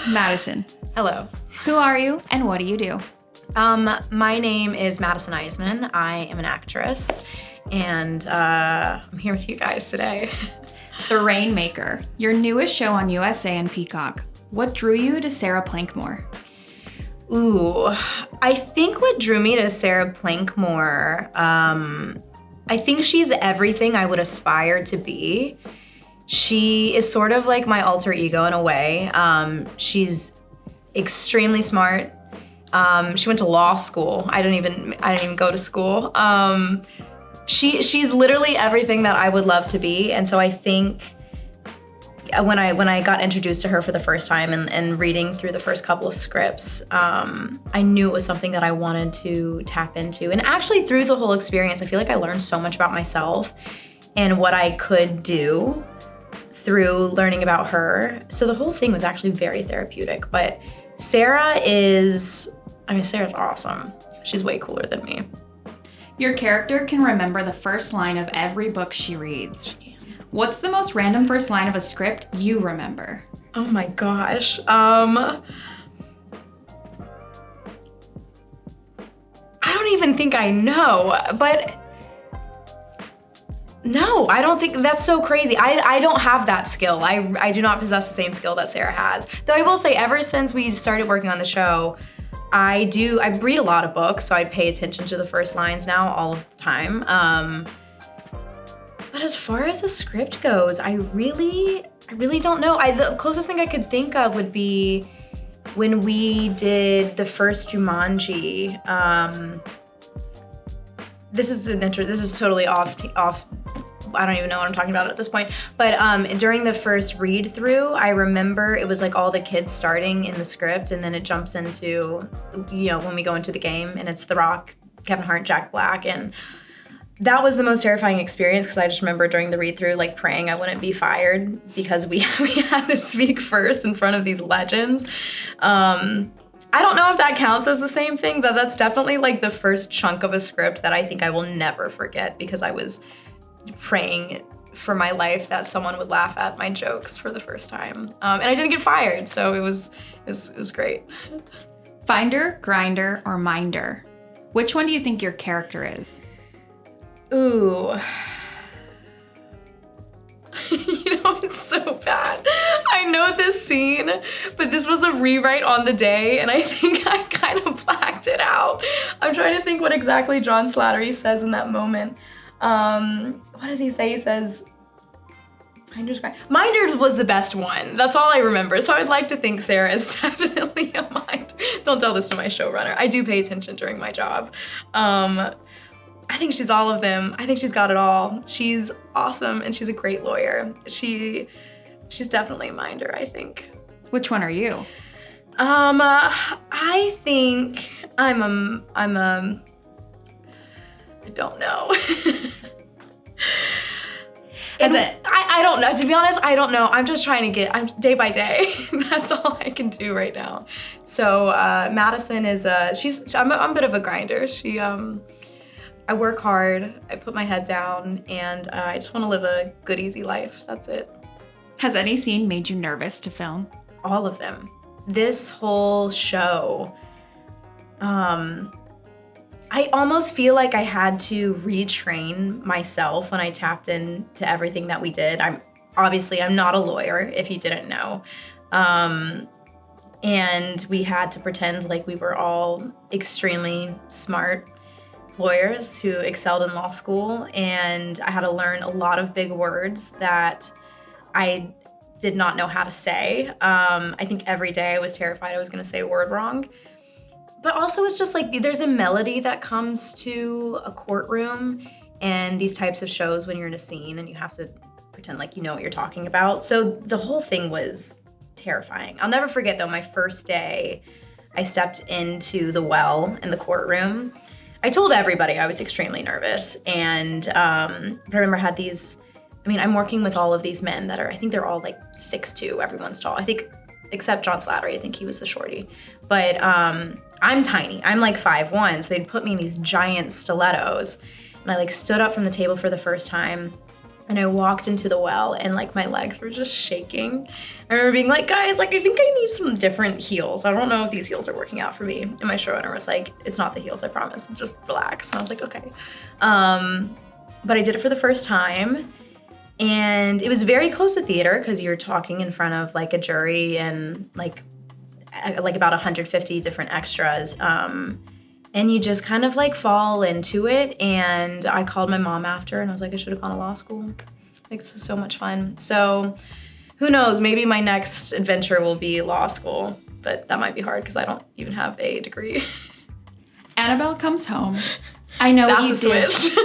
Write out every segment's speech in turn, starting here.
Madison, Hello. who are you and what do you do? My name is Madison Iseman. I am an actress, and I'm here with you guys today. The Rainmaker, your newest show on USA and Peacock. What drew you to Sarah Plankmore? Ooh, I think what drew me to Sarah Plankmore, I think she's everything I would aspire to be. She is sort of like my alter ego in a way. She's extremely smart. She went to law school. I didn't even go to school. She's literally everything that I would love to be. And so I think when I got introduced to her for the first time and reading through the first couple of scripts, I knew it was something that I wanted to tap into. And actually through the whole experience, I feel like I learned so much about myself and what I could do through learning about her. So the whole thing was actually very therapeutic. But Sarah's awesome. She's way cooler than me. Your character can remember the first line of every book she reads. What's the most random first line of a script you remember? Oh my gosh. I don't even think I know, but no, I don't think that's so crazy. I don't have that skill. I do not possess the same skill that Sarah has. Though I will say ever since we started working on the show, I read a lot of books, so I pay attention to the first lines now all of the time. But as far as a script goes, I really don't know. The closest thing I could think of would be when we did the first Jumanji. This is totally off. I don't even know what I'm talking about at this point. But during the first read through, I remember it was like all the kids starting in the script, and then it jumps into, when we go into the game, and it's The Rock, Kevin Hart, Jack Black, and that was the most terrifying experience because I just remember during the read through, like praying I wouldn't be fired because we had to speak first in front of these legends. I don't know if that counts as the same thing, but that's definitely like the first chunk of a script that I think I will never forget because I was praying for my life that someone would laugh at my jokes for the first time. And I didn't get fired, so it was great. Finder, grinder, or minder? Which one do you think your character is? Ooh. It's so bad. I know this scene, but this was a rewrite on the day, and I think I kind of blacked it out. I'm trying to think what exactly John Slattery says in that moment. What does he say? He says, Minders was the best one. That's all I remember. So I'd like to think Sarah is definitely a minder. Don't tell this to my showrunner. I do pay attention during my job. I think she's all of them. I think she's got it all. She's awesome and she's a great lawyer. She's definitely a minder, I think. Which one are you? I think I don't know. I don't know. To be honest, I don't know. I'm just trying to I'm day by day. That's all I can do right now. So Madison is I'm a bit of a grinder. I work hard, I put my head down, and I just want to live a good, easy life. That's it. Has any scene made you nervous to film? All of them. This whole show, I almost feel like I had to retrain myself when I tapped into everything that we did. I'm not a lawyer, if you didn't know. And we had to pretend like we were all extremely smart lawyers who excelled in law school, and I had to learn a lot of big words that I did not know how to say. I think every day I was terrified I was going to say a word wrong. But also it's just like there's a melody that comes to a courtroom and these types of shows when you're in a scene and you have to pretend like you know what you're talking about. So the whole thing was terrifying. I'll never forget though, my first day I stepped into the well in the courtroom. I told everybody I was extremely nervous, and I remember I had I'm working with all of these men that I think they're all like 6'2", everyone's tall. I think, except John Slattery, I think he was the shorty. But I'm tiny, I'm like 5'1", so they'd put me in these giant stilettos, and I like stood up from the table for the first time, And I walked into the well and like my legs were just shaking. I remember being like, guys, like I think I need some different heels. I don't know if these heels are working out for me. And my showrunner was like, it's not the heels, I promise. Just relax. And I was like, okay. But I did it for the first time. And it was very close to theater because you're talking in front of like a jury and like about 150 different extras. And you just kind of like fall into it. And I called my mom after and I was like, I should have gone to law school. Like, this was so much fun. So who knows, maybe my next adventure will be law school, but that might be hard because I don't even have a degree. Annabelle Comes Home. I know what you did. Switch.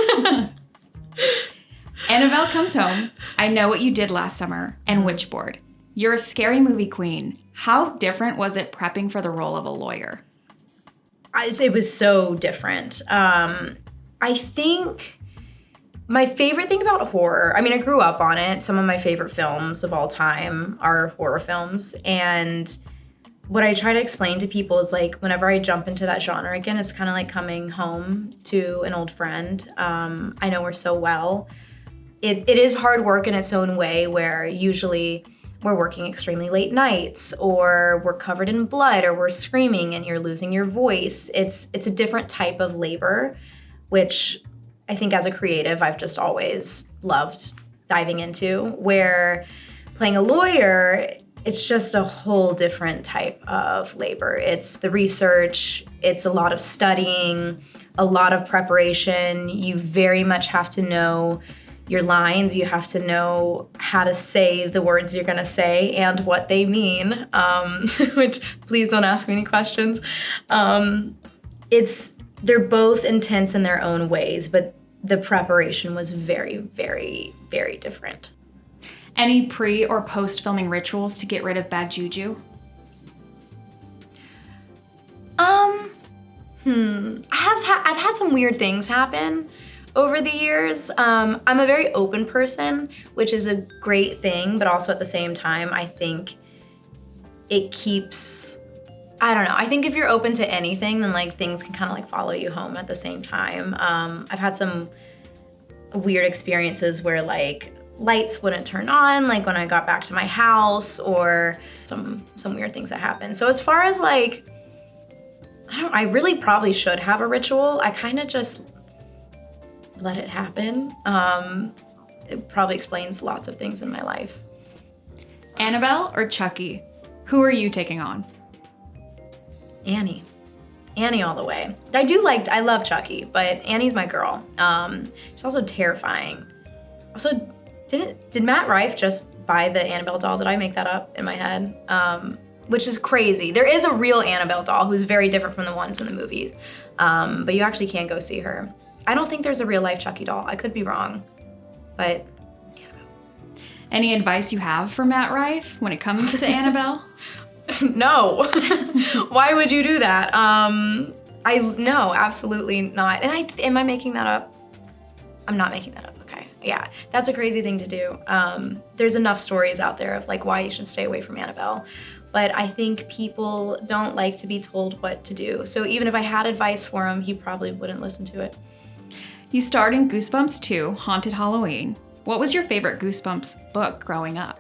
Annabelle Comes Home. I know what you did last summer and Witchboard. You're a scary movie queen. How different was it prepping for the role of a lawyer? It was so different. I think my favorite thing about horror, I mean, I grew up on it. Some of my favorite films of all time are horror films. And what I try to explain to people is like, whenever I jump into that genre again, it's kind of like coming home to an old friend. I know her so well. It is hard work in its own way, where usually we're working extremely late nights, or we're covered in blood, or we're screaming and you're losing your voice. It's a different type of labor, which I think as a creative, I've just always loved diving into, where playing a lawyer, it's just a whole different type of labor. It's the research, it's a lot of studying, a lot of preparation. You very much have to know your lines, you have to know how to say the words you're gonna say and what they mean, which please don't ask me any questions. They're both intense in their own ways, but the preparation was very, very, very different. Any pre or post filming rituals to get rid of bad juju? I've had some weird things happen over the years. I'm a very open person, which is a great thing, but also at the same time, I think it keeps, I don't know, I think if you're open to anything, then like things can kind of like follow you home at the same time. I've had some weird experiences where like lights wouldn't turn on, like when I got back to my house, or some weird things that happened. So as far as like, I really probably should have a ritual. I kind of just let it happen. It probably explains lots of things in my life. Annabelle or Chucky? Who are you taking on? Annie all the way. I love Chucky, but Annie's my girl. She's also terrifying. Also, did Matt Rife just buy the Annabelle doll? Did I make that up in my head? Which is crazy. There is a real Annabelle doll who's very different from the ones in the movies, but you actually can go see her. I don't think there's a real life Chucky doll. I could be wrong, but Annabelle. Any advice you have for Matt Rife when it comes to Annabelle? No. Why would you do that? No, absolutely not. And am I making that up? I'm not making that up. Okay. Yeah, that's a crazy thing to do. There's enough stories out there of like why you should stay away from Annabelle. But I think people don't like to be told what to do. So even if I had advice for him, he probably wouldn't listen to it. You starred in Goosebumps 2, Haunted Halloween. What was your favorite Goosebumps book growing up?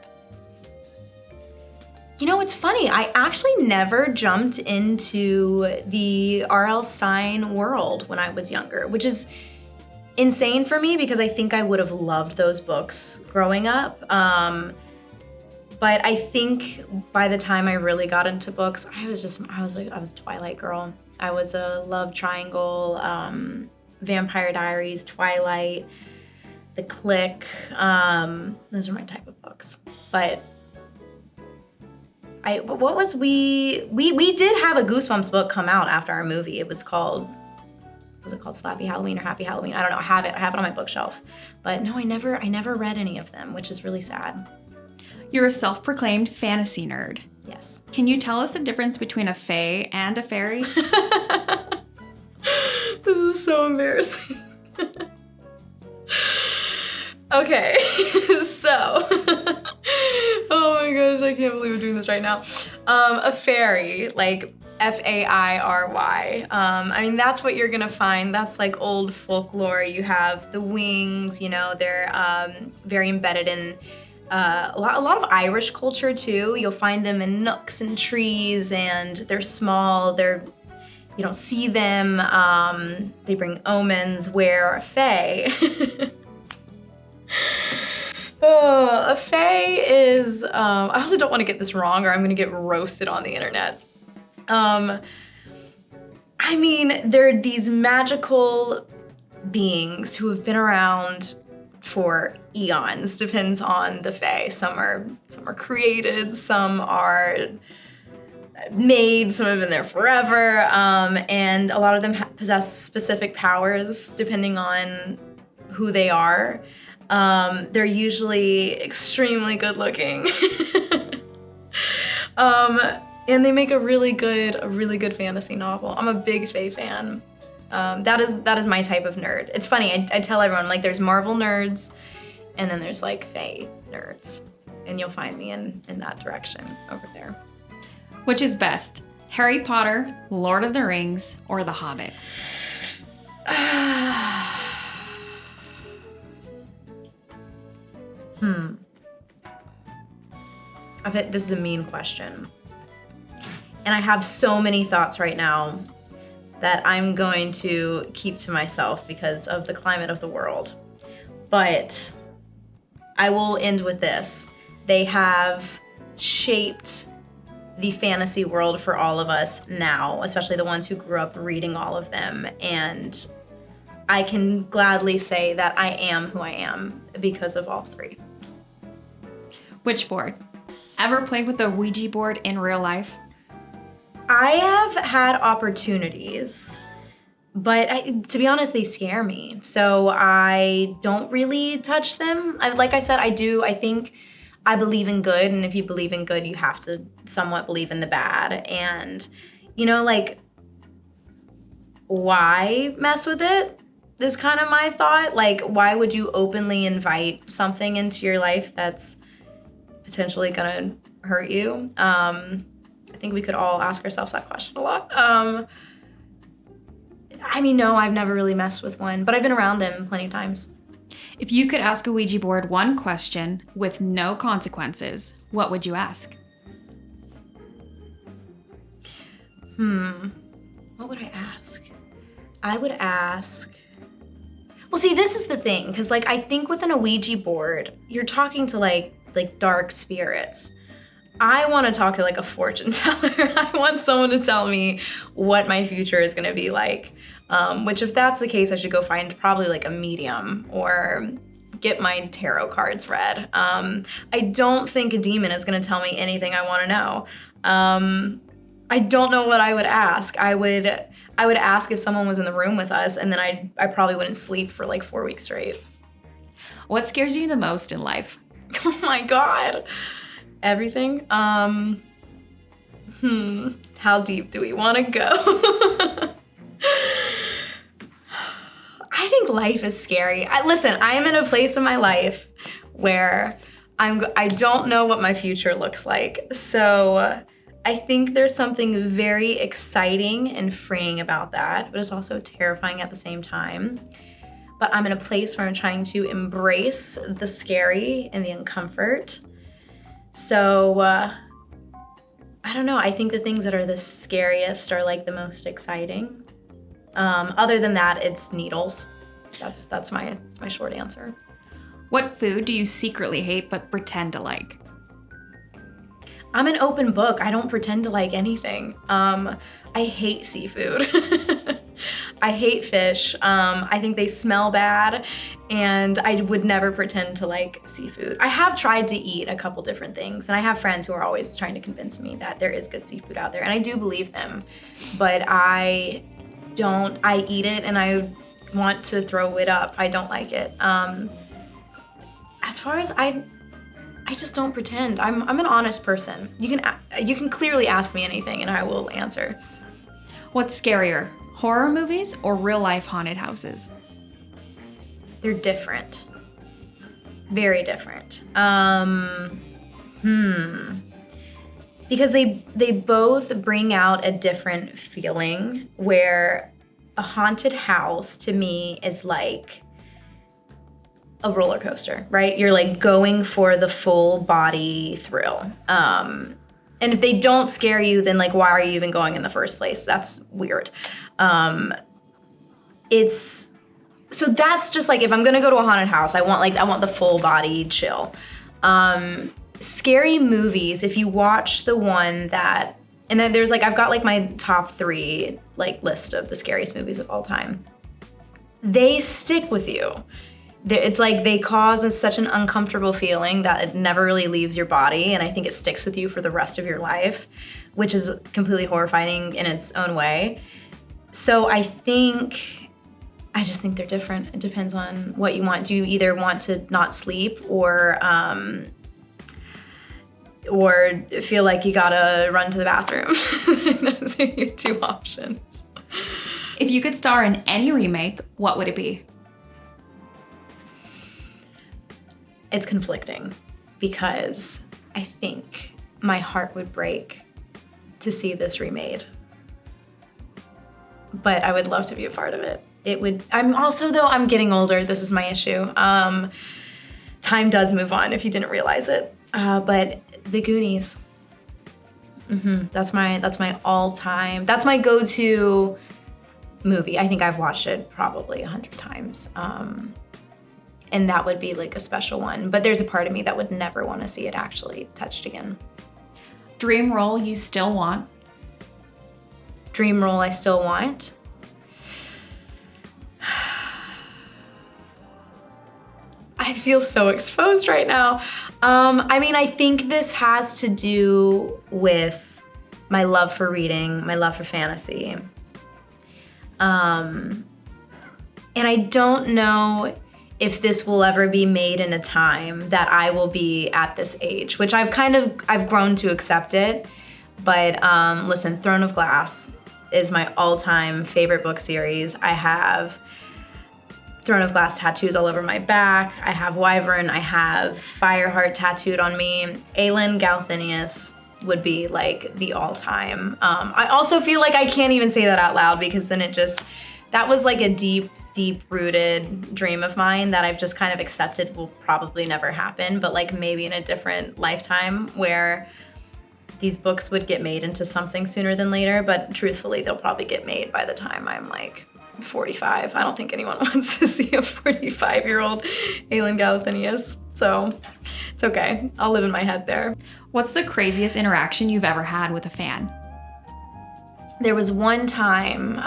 You know, it's funny. I actually never jumped into the R.L. Stine world when I was younger, which is insane for me because I think I would have loved those books growing up. But I think by the time I really got into books, I was a Twilight girl. I was a love triangle, Vampire Diaries, Twilight, The Click. Those are my type of books. But we did have a Goosebumps book come out after our movie. Was it called Slappy Halloween or Happy Halloween? I don't know. I have it on my bookshelf. But no, I never read any of them, which is really sad. You're a self-proclaimed fantasy nerd. Yes. Can you tell us the difference between a fae and a fairy? This is so embarrassing. Okay, so, oh my gosh, I can't believe we're doing this right now. A fairy, like Fairy. I mean, that's what you're gonna find. That's like old folklore. You have the wings, you know, they're very embedded in a lot of Irish culture too. You'll find them in nooks and trees, and they're small. You don't see them. They bring omens. Where a fae, a fae is. I also don't want to get this wrong, or I'm gonna get roasted on the internet. I mean, they're these magical beings who have been around for eons. Depends on the fae. Some are created, some are made, some have been there forever, and a lot of them possess specific powers depending on who they are. They're usually extremely good looking. And they make a really good fantasy novel. I'm a big fae fan. That is my type of nerd. It's funny, I tell everyone, like, there's Marvel nerds, and then there's like fae nerds. And you'll find me in that direction over there. Which is best, Harry Potter, Lord of the Rings, or The Hobbit? This is a mean question. And I have so many thoughts right now that I'm going to keep to myself because of the climate of the world. But I will end with this. They have shaped the fantasy world for all of us now, especially the ones who grew up reading all of them. And I can gladly say that I am who I am because of all three. Which board? Ever played with a Ouija board in real life? I have had opportunities, but to be honest, they scare me. So I don't really touch them. Like I said, I think I believe in good, and if you believe in good, you have to somewhat believe in the bad. And, you know, like, why mess with it is kind of my thought. Like, why would you openly invite something into your life that's potentially gonna hurt you? I think we could all ask ourselves that question a lot. I mean, no, I've never really messed with one, but I've been around them plenty of times. If you could ask a Ouija board one question with no consequences, what would you ask? What would I ask? I would ask... Well, see, this is the thing, because, like, I think with an Ouija board, you're talking to, like dark spirits. I want to talk to, like, a fortune teller. I want someone to tell me what my future is going to be like. Which, if that's the case, I should go find probably, like, a medium or get my tarot cards read. I don't think a demon is going to tell me anything I want to know. I don't know what I would ask. I would ask if someone was in the room with us, and then I probably wouldn't sleep for, like, 4 weeks straight. What scares you the most in life? Oh my God. Everything. How deep do we want to go? I think life is scary. Listen, I am in a place in my life where I don't know what my future looks like. So I think there's something very exciting and freeing about that, but it's also terrifying at the same time. But I'm in a place where I'm trying to embrace the scary and the uncomfort. So, I don't know. I think the things that are the scariest are, like, the most exciting. Other than that, it's needles. That's my short answer. What food do you secretly hate but pretend to like? I'm an open book. I don't pretend to like anything. I hate seafood. I hate fish. I think they smell bad, and I would never pretend to like seafood. I have tried to eat a couple different things, and I have friends who are always trying to convince me that there is good seafood out there, and I do believe them, but I eat it and I want to throw it up. I don't like it. As far as I just don't pretend. I'm an honest person. You can clearly ask me anything and I will answer. What's scarier, horror movies or real life haunted houses? They're different. Very different. because they both bring out a different feeling, where a haunted house to me is like a roller coaster, right? You're like going for the full body thrill. And if they don't scare you, then like, why are you even going in the first place? That's weird. So that's just like, if I'm gonna go to a haunted house, I want the full body chill. Scary movies, if you watch the one that, and then there's like, I've got like my top 3 like list of the scariest movies of all time. They stick with you. It's like they cause such an uncomfortable feeling that it never really leaves your body, and I think it sticks with you for the rest of your life, which is completely horrifying in its own way. So I just think they're different. It depends on what you want. Do you either want to not sleep or feel like you gotta run to the bathroom? Those are your 2 options. If you could star in any remake, what would it be? It's conflicting because I think my heart would break to see this remade. But I would love to be a part of it. I'm getting older. This is my issue. Time does move on if you didn't realize it. But The Goonies. That's my all-time, that's my go-to movie. I think I've watched it probably 100 times. And that would be like a special one. But there's a part of me that would never want to see it actually touched again. Dream role you still want? Dream role I still want? I feel so exposed right now. I think this has to do with my love for reading, my love for fantasy. And I don't know if this will ever be made in a time that I will be at this age, which I've grown to accept it. But listen, Throne of Glass is my all-time favorite book series. I have Throne of Glass tattoos all over my back. I have Wyvern, I have Fireheart tattooed on me. Aelin Galthinius would be like the all-time. I also feel like I can't even say that out loud because then that was like a deep-rooted dream of mine that I've just kind of accepted will probably never happen, but like maybe in a different lifetime where these books would get made into something sooner than later, but truthfully, they'll probably get made by the time I'm like 45. I don't think anyone wants to see a 45-year-old Aelin Galthinius, so it's okay. I'll live in my head there. What's the craziest interaction you've ever had with a fan? There was one time,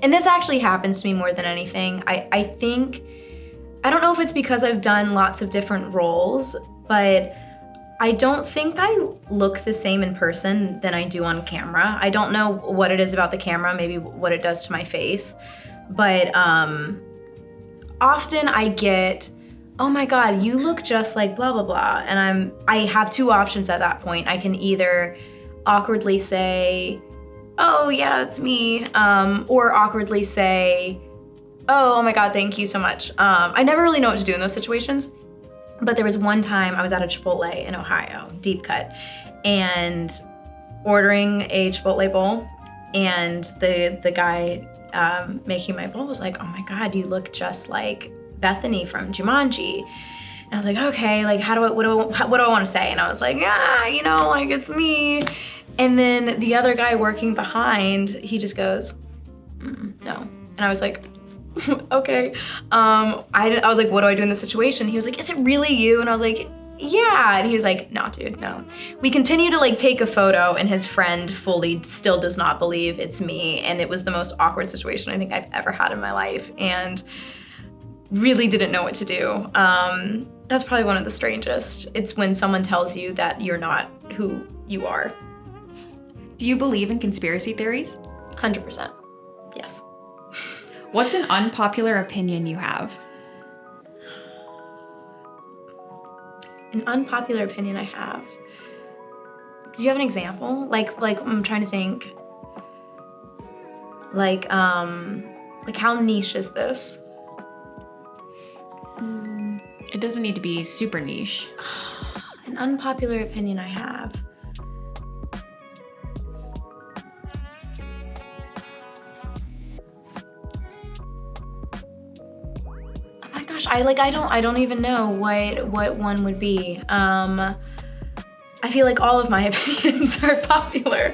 and this actually happens to me more than anything. I think, I don't know if it's because I've done lots of different roles, but I don't think I look the same in person than I do on camera. I don't know what it is about the camera, maybe what it does to my face, but often I get, oh my God, you look just like blah, blah, blah. And I have 2 options at that point. I can either awkwardly say, oh yeah, it's me, or awkwardly say, oh my God, thank you so much. I never really know what to do in those situations. But there was one time I was at a Chipotle in Ohio, deep cut, and ordering a Chipotle bowl, and the guy making my bowl was like, oh my God, you look just like Bethany from Jumanji. And I was like, okay, like what do I want to say? And I was like, yeah, like it's me. And then the other guy working behind, he just goes, no. And I was like, okay. I was like, what do I do in this situation? He was like, is it really you? And I was like, yeah. And he was like, no, dude, no. We continue to like take a photo, and his friend fully still does not believe it's me. And it was the most awkward situation I think I've ever had in my life, and really didn't know what to do. That's probably one of the strangest. It's when someone tells you that you're not who you are. Do you believe in conspiracy theories? 100%, yes. What's an unpopular opinion you have? An unpopular opinion I have. Do you have an example? Like I'm trying to think. Like how niche is this? It doesn't need to be super niche. An unpopular opinion I have. gosh, I don't even know what one would be. I feel like all of my opinions are popular.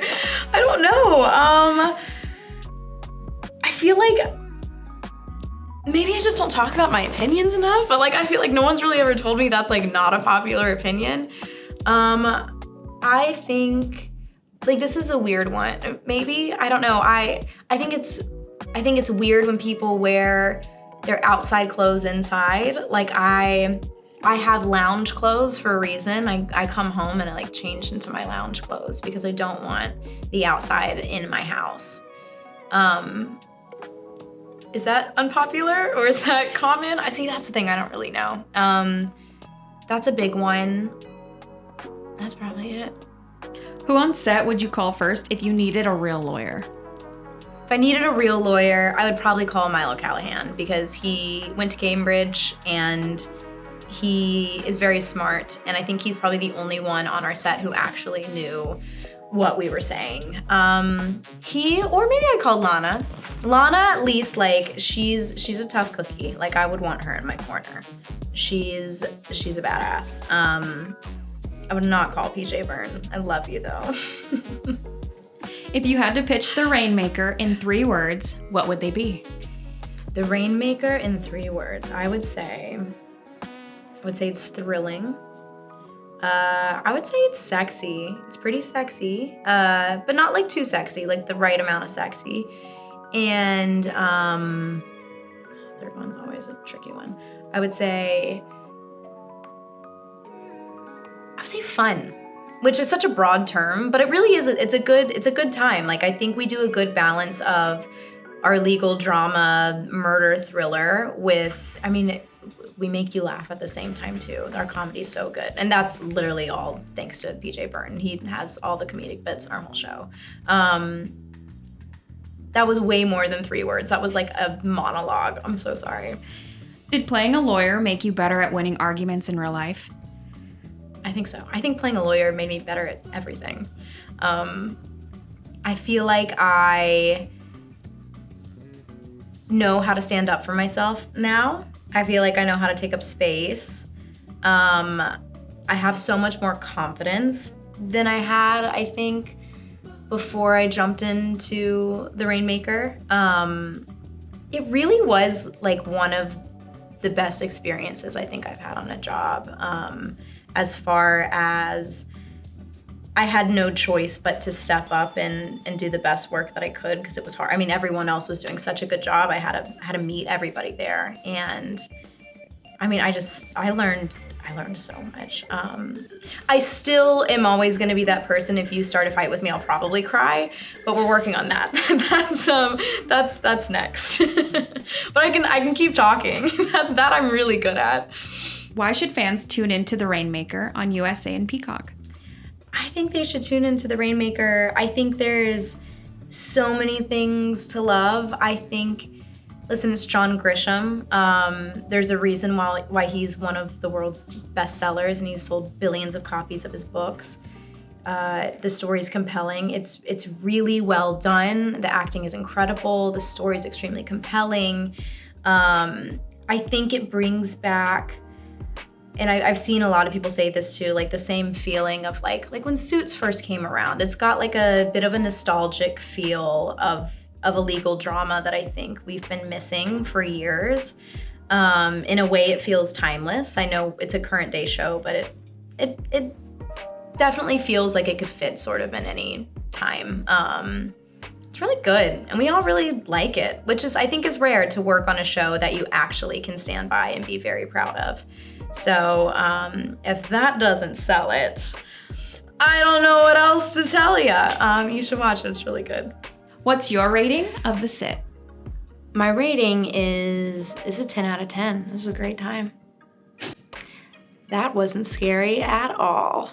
I don't know. I feel like maybe I just don't talk about my opinions enough, but like I feel like no one's really ever told me that's like not a popular opinion. I think like this is a weird one. Maybe, I don't know. I think it's weird when people wear their outside clothes inside. Like I have lounge clothes for a reason. I come home and I like change into my lounge clothes because I don't want the outside in my house. Is that unpopular or is that common? I see, that's the thing, I don't really know. That's a big one. That's probably it. Who on set would you call first if you needed a real lawyer? If I needed a real lawyer, I would probably call Milo Callahan because he went to Cambridge and he is very smart. And I think he's probably the only one on our set who actually knew what we were saying. Or maybe I called Lana. Lana, at least, like, she's a tough cookie. Like, I would want her in my corner. She's a badass. I would not call PJ Byrne. I love you, though. If you had to pitch the Rainmaker in 3 words, what would they be? The Rainmaker in 3 words, I would say it's thrilling. I would say it's sexy. It's pretty sexy, but not like too sexy, like the right amount of sexy. And third one's always a tricky one. I would say fun, which is such a broad term, but it really is. It's a good time. Like I think we do a good balance of our legal drama, murder thriller with, I mean, we make you laugh at the same time too. Our comedy's so good. And that's literally all thanks to PJ Byrne. He has all the comedic bits in our whole show. That was way more than 3 words. That was like a monologue. I'm so sorry. Did playing a lawyer make you better at winning arguments in real life? I think so. I think playing a lawyer made me better at everything. I feel like I know how to stand up for myself now. I feel like I know how to take up space. I have so much more confidence than I had, I think, before I jumped into the Rainmaker. It really was like one of the best experiences I think I've had on a job. As far as I had no choice but to step up and do the best work that I could because it was hard. I mean, everyone else was doing such a good job. I had to meet everybody there, and I mean, I learned so much. I still am always going to be that person. If you start a fight with me, I'll probably cry, but we're working on that. That's next. But I can keep talking. that I'm really good at. Why should fans tune into The Rainmaker on USA and Peacock? I think they should tune into The Rainmaker. I think there's so many things to love. I think, listen, it's John Grisham. There's a reason why he's one of the world's best sellers and he's sold billions of copies of his books. The story's compelling. It's really well done. The acting is incredible. The story's extremely compelling. I think it brings back, and I've seen a lot of people say this too, like the same feeling of like when Suits first came around. It's got like a bit of a nostalgic feel of a legal drama that I think we've been missing for years. In a way, it feels timeless. I know it's a current day show, but it definitely feels like it could fit sort of in any time. It's really good, and we all really like it, which is, I think, is rare to work on a show that you actually can stand by and be very proud of. So if that doesn't sell it, I don't know what else to tell you. You should watch it, it's really good. What's your rating of The Sit? My rating is a 10 out of 10. This was a great time. That wasn't scary at all.